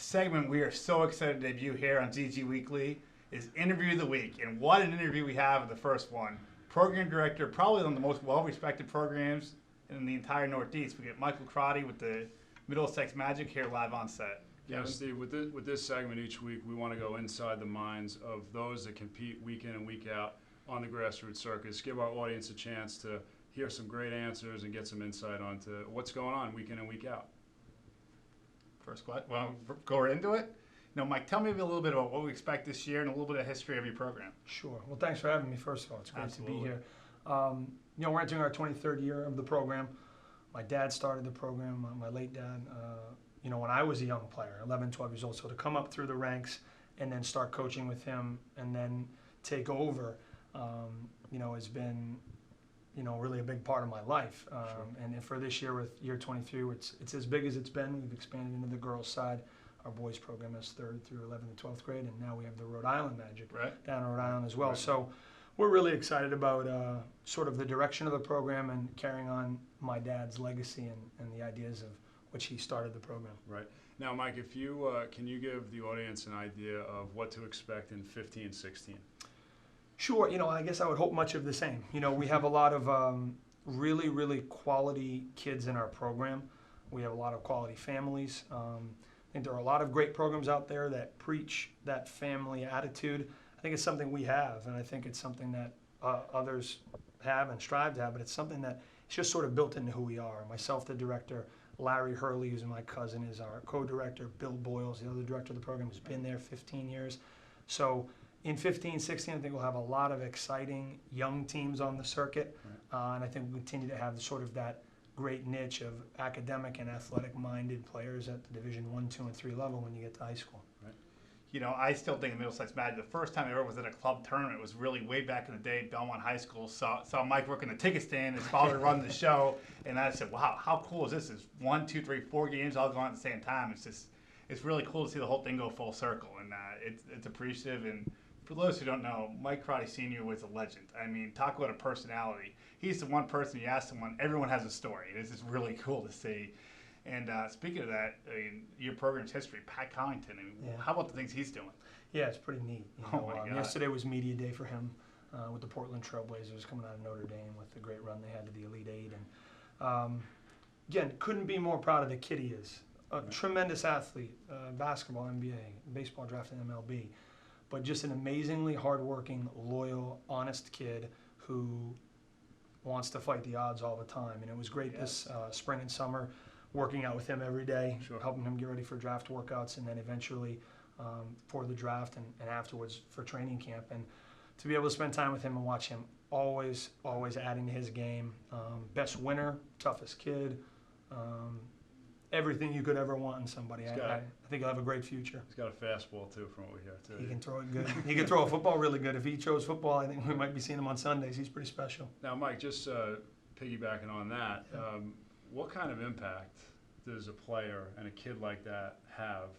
segment we are so excited to debut here on ZG Weekly is Interview of the Week. And what an interview we have in the first one. Program director, probably one of the most well-respected programs in the entire Northeast. We get Michael Crotty with the Middlesex Magic here live on set. Yeah, Steve, with this segment each week, we want to go inside the minds of those that compete week in and week out on the grassroots circus, give our audience a chance to hear some great answers and get some insight onto what's going on week in and week out. First question, well, go right into it. Mike, tell me a little bit about what we expect this year and a little bit of history of your program. Sure. Well, thanks for having me, first of all. It's great Absolutely. to be here. We're entering our 23rd year of the program. My dad started the program, my late dad, when I was a young player, 11, 12 years old. So to come up through the ranks and then start coaching with him and then take over, has been, really a big part of my life. Sure. And for this year, with year 23, it's as big as it's been. We've expanded into the girls' side. Our boys program is 3rd through 11th and 12th grade, and now we have the Rhode Island Magic down in Rhode Island as well. Right. So we're really excited about sort of the direction of the program and carrying on my dad's legacy and the ideas of which he started the program. Right. Now, Mike, if you can you give the audience an idea of what to expect in 15-16? Sure. I guess I would hope much of the same. We have a lot of really, really quality kids in our program. We have a lot of quality families. I think there are a lot of great programs out there that preach that family attitude. I think it's something we have, and I think it's something that others have and strive to have, but it's something that it's just sort of built into who we are. Myself, the director, Larry Hurley, who's my cousin, is our co-director. Bill Boyles, the other director of the program, has been there 15 years. So in 15, 16, I think we'll have a lot of exciting young teams on the circuit, and I think we'll continue to have sort of that great niche of academic and athletic-minded players at the Division 1, 2, and 3 level when you get to high school. Right. I still think of Middlesex Magic. The first time I ever was at a club tournament was really way back in the day, Belmont High School. Saw Mike working the ticket stand, his father run the show, and I said, wow, how cool is this? It's 1, 2, 3, 4 games all going at the same time. It's really cool to see the whole thing go full circle, and it's appreciative. And for those who don't know, Mike Crotty Sr. was a legend. I mean, talk about a personality. He's the one person you ask someone, everyone has a story. This is really cool to see. And speaking of that, your program's history, Pat Collington, how about the things he's doing? Yeah, it's pretty neat. Oh my God. Yesterday was media day for him with the Portland Trailblazers coming out of Notre Dame with the great run they had to the Elite Eight. And again, couldn't be more proud of the kid he is. A tremendous athlete, basketball, NBA, baseball drafted MLB. But just an amazingly hardworking, loyal, honest kid who wants to fight the odds all the time. And it was great this spring and summer, working out with him every day, helping him get ready for draft workouts, and then eventually for the draft and afterwards for training camp. And to be able to spend time with him and watch him always adding to his game. Best winner, toughest kid, everything you could ever want in somebody. I think he'll have a great future. He's got a fastball, too, from what we hear, too. He can throw it good. He can throw a football really good. If he chose football, I think we might be seeing him on Sundays. He's pretty special. Now, Mike, just piggybacking on that, what kind of impact does a player and a kid like that have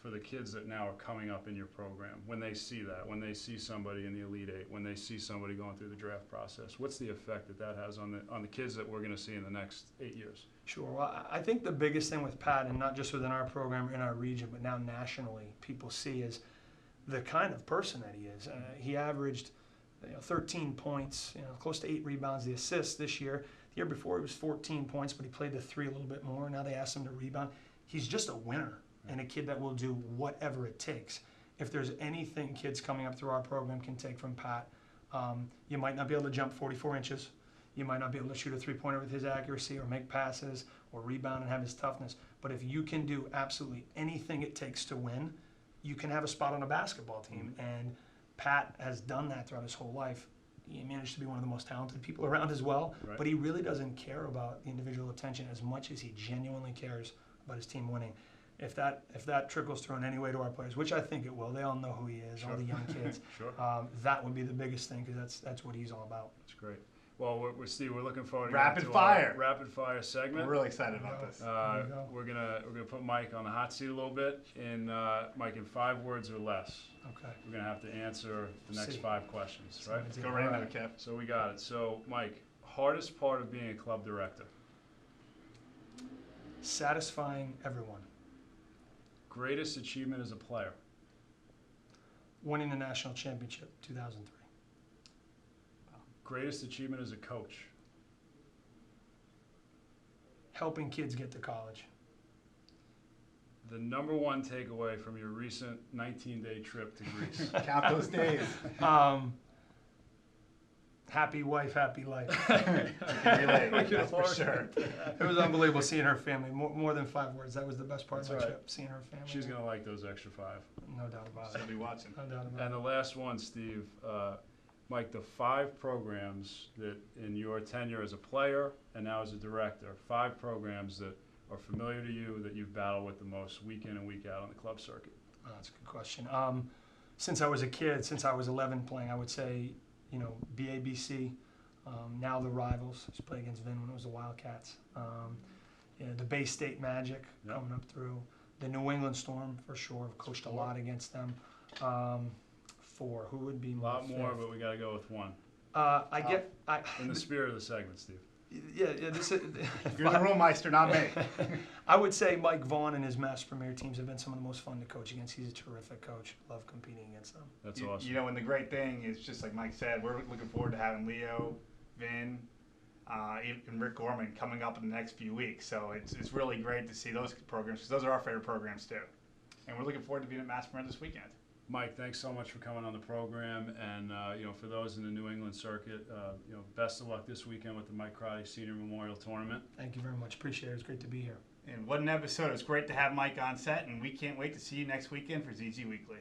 for the kids that now are coming up in your program when they see that, when they see somebody in the Elite Eight, when they see somebody going through the draft process? What's the effect that has on the kids that we're going to see in the next 8 years? Sure. Well, I think the biggest thing with Pat, and not just within our program or in our region, but now nationally, people see is the kind of person that he is. He averaged 13 points, close to 8 rebounds, the assists this year. The year before he was 14 points, but he played the 3 a little bit more. Now they asked him to rebound. He's just a winner and a kid that will do whatever it takes. If there's anything kids coming up through our program can take from Pat, you might not be able to jump 44 inches. You might not be able to shoot a three-pointer with his accuracy or make passes or rebound and have his toughness. But if you can do absolutely anything it takes to win, you can have a spot on a basketball team. And Pat has done that throughout his whole life. He managed to be one of the most talented people around as well, but he really doesn't care about the individual attention as much as he genuinely cares about his team winning. If that trickles through in any way to our players, which I think it will, they all know who he is, all the young kids. That would be the biggest thing because that's what he's all about. That's great. Well, Steve, we're looking forward to rapid fire segment. We're really excited about this. We're gonna put Mike on the hot seat a little bit. Mike, in 5 words or less. Okay. We're gonna have to answer the next 5 questions, right? Let's go right into it, Kev. So we got it. So, Mike, hardest part of being a club director? Satisfying everyone. Greatest achievement as a player. Winning the national championship, 2003. Greatest achievement as a coach. Helping kids get to college. The number one takeaway from your recent 19-day trip to Greece. Count those days. Happy wife, happy life. Relate, that's for sure. It was unbelievable seeing her family. More than 5 words. That was the best part of That's my right. trip, seeing her family. She's going to like those extra 5. No doubt about it. She'll be watching. No doubt about And the last one, Steve, Mike, the 5 programs that in your tenure as a player and now as a director, 5 programs that are familiar to you that you've battled with the most week in and week out on the club circuit. Oh, that's a good question. Since I was a kid, since I was 11 playing, I would say, BABC, now the Rivals. I used to play against Vin when it was the Wildcats. The Bay State Magic coming up through. The New England Storm, for sure. I've coached a lot against them. 4. Who would be A my lot more, 5th? but we got to go with 1. In the spirit of the segment, Steve. This is. You're the rule meister, not me. I would say Mike Vaughn and his Mass Premier teams have been some of the most fun to coach against. He's a terrific coach. Love competing against them. That's awesome. And the great thing is, just like Mike said, we're looking forward to having Leo, Vin, and Rick Gorman coming up in the next few weeks. So it's really great to see those programs, because those are our favorite programs too. And we're looking forward to being at Mass Premier this weekend. Mike, thanks so much for coming on the program, and for those in the New England circuit, best of luck this weekend with the Mike Crotty Senior Memorial Tournament. Thank you very much. Appreciate it. It's great to be here. And what an episode. It's great to have Mike on set, and we can't wait to see you next weekend for ZZ Weekly.